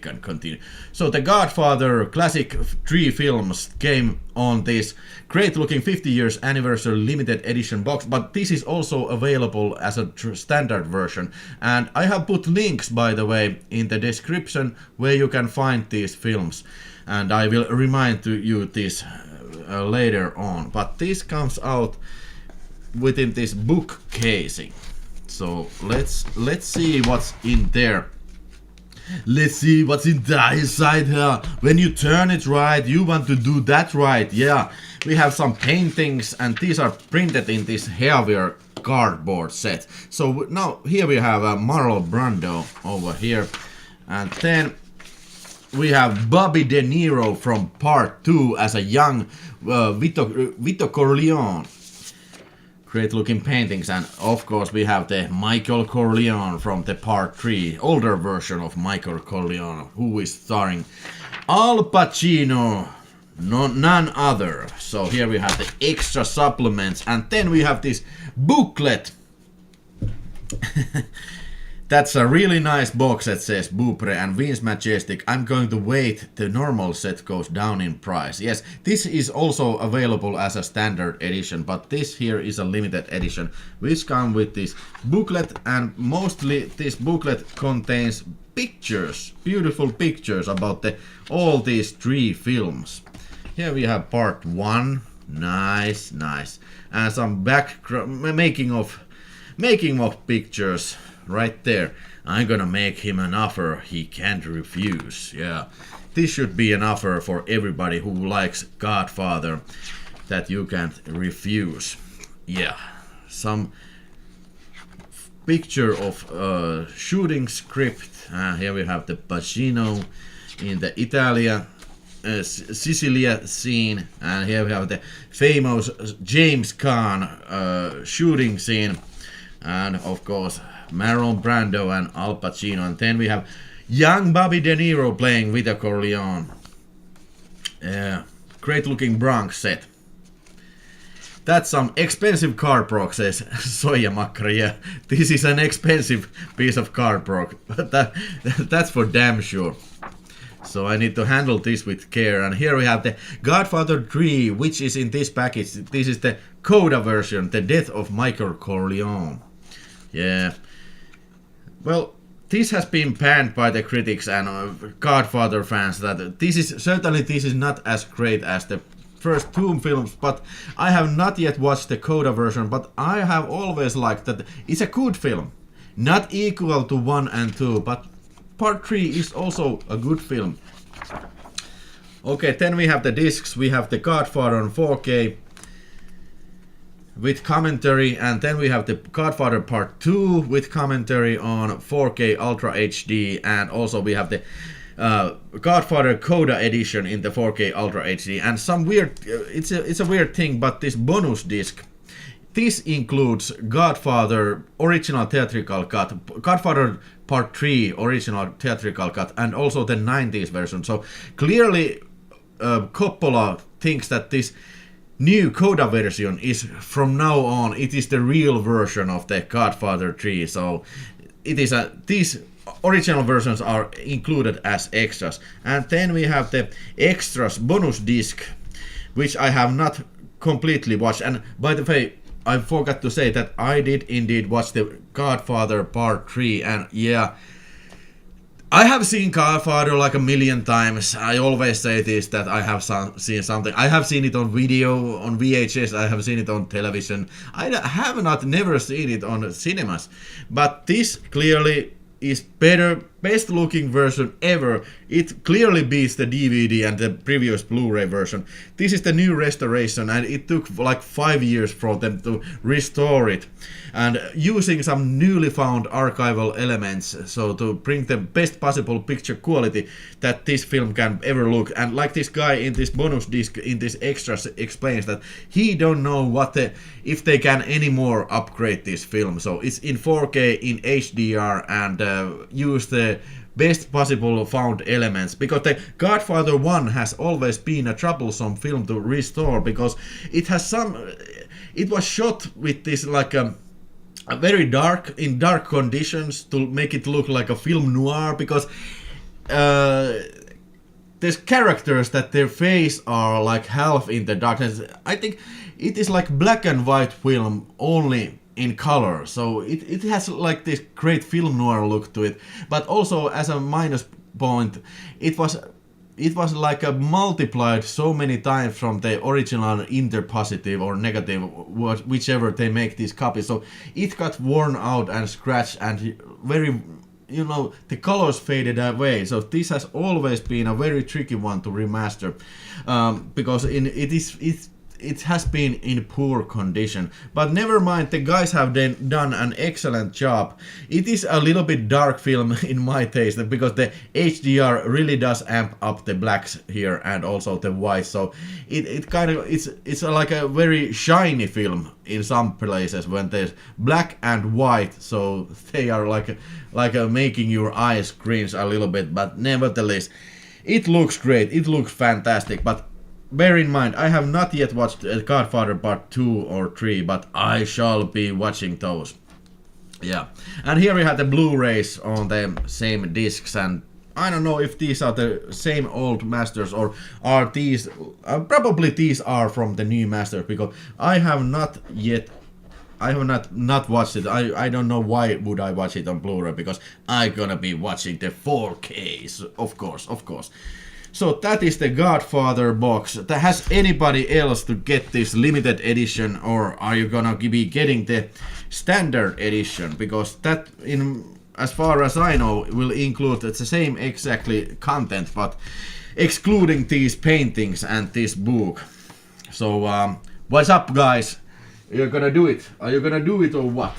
can continue. So the Godfather classic 3 films came on this great looking 50 years anniversary limited edition box, but this is also available as a standard version. And I have put links, by the way, in the description where you can find these films. And I will remind you this later on. But this comes out within this book casing. So let's see what's in there. Let's see what's inside here. When you turn it right, you want to do that right. Yeah, we have some paintings, and these are printed in this heavier cardboard set. So now here we have Marlon Brando over here, and then we have Bobby De Niro from part 2 as a young Vito Corleone. Great looking paintings, and of course we have the Michael Corleone from the part 3, older version of Michael Corleone, who is starring Al Pacino, none other. So here we have the extra supplements, and then we have this booklet. That's a really nice box that says Blu-ray and Vince Majestic. I'm going to wait the normal set goes down in price. Yes, this is also available as a standard edition, but this here is a limited edition which comes with this booklet, and mostly this booklet contains pictures, beautiful pictures about all these 3 films. Here we have part 1, nice, and some background making of pictures. Right there. I'm gonna make him an offer he can't refuse. Yeah, this should be an offer for everybody who likes Godfather that you can't refuse. Yeah, some picture of shooting script. Here we have the Pacino in the Italia Sicilia scene, and here we have the famous James Caan shooting scene, and of course Marlon Brando and Al Pacino, and then we have young Bobby De Niro playing Vito Corleone. Great looking Bronx set. That's some expensive cardboard, says Soja Makra. Yeah, this is an expensive piece of cardboard, but that's for damn sure. So I need to handle this with care. And here we have the Godfather 3, which is in this package. This is the Coda version, The Death of Michael Corleone. Yeah. Well, this has been panned by the critics and Godfather fans that this is not as great as the first 2 films, but I have not yet watched the Coda version, but I have always liked that it's a good film. Not equal to 1 and 2, but part 3 is also a good film. Okay, then we have the discs. We have the Godfather on 4K with commentary, and then we have the Godfather Part 2 with commentary on 4K Ultra HD, and also we have the Godfather Coda edition in the 4K Ultra HD, and some weird, it's a weird thing, but this bonus disc, this includes Godfather original theatrical cut, Godfather Part 3 original theatrical cut, and also the 90s version. So clearly Coppola thinks that this new Coda version is from now on, it is the real version of the Godfather 3. So it is these original versions are included as extras. And then we have the extras bonus disc, which I have not completely watched. And by the way, I forgot to say that I did indeed watch the Godfather Part 3, and yeah, I have seen Godfather like a million times. I always say this, that I have seen something. I have seen it on video, on VHS, I have seen it on television. I have never seen it on cinemas. But this clearly is best looking version ever. It clearly beats the DVD and the previous Blu-ray version. This is the new restoration, and it took like 5 years for them to restore it, and using some newly found archival elements, so to bring the best possible picture quality that this film can ever look. And like this guy in this bonus disc, in this extras, explains that he don't know if they can anymore upgrade this film, so it's in 4K in HDR, and use the best possible found elements, because the Godfather 1 has always been a troublesome film to restore, because it was shot with this like a very dark conditions to make it look like a film noir, because there's characters that their face are like half in the darkness. I think it is like black and white film only in color, so it has like this great film noir look to it. But also as a minus point, it was like a multiplied so many times from the original interpositive or negative, whichever they make these copies. So it got worn out and scratched and very, you know, the colors faded away. So this has always been a very tricky one to remaster, because it has been in poor condition. But never mind, the guys have done an excellent job. It is a little bit dark film in my taste, because the HDR really does amp up the blacks here and also the whites. So it kind of it's like a very shiny film in some places when there's black and white. So they are like making your eyes cringe a little bit. But nevertheless, it looks great. It looks fantastic. But bear in mind, I have not yet watched Godfather Part 2 or 3, but I shall be watching those. Yeah. And here we have the Blu-rays on the same discs, and I don't know if these are the same old masters or are these... probably these are from the new masters, because I have not watched it. I don't know why would I watch it on Blu-ray, because I'm gonna be watching the 4Ks, of course. So that is the Godfather box. Has anybody else to get this limited edition, or are you gonna be getting the standard edition? Because that, as far as I know, will include the same exactly content, but excluding these paintings and this book. So what's up, guys? Are you gonna do it? Are you gonna do it or what?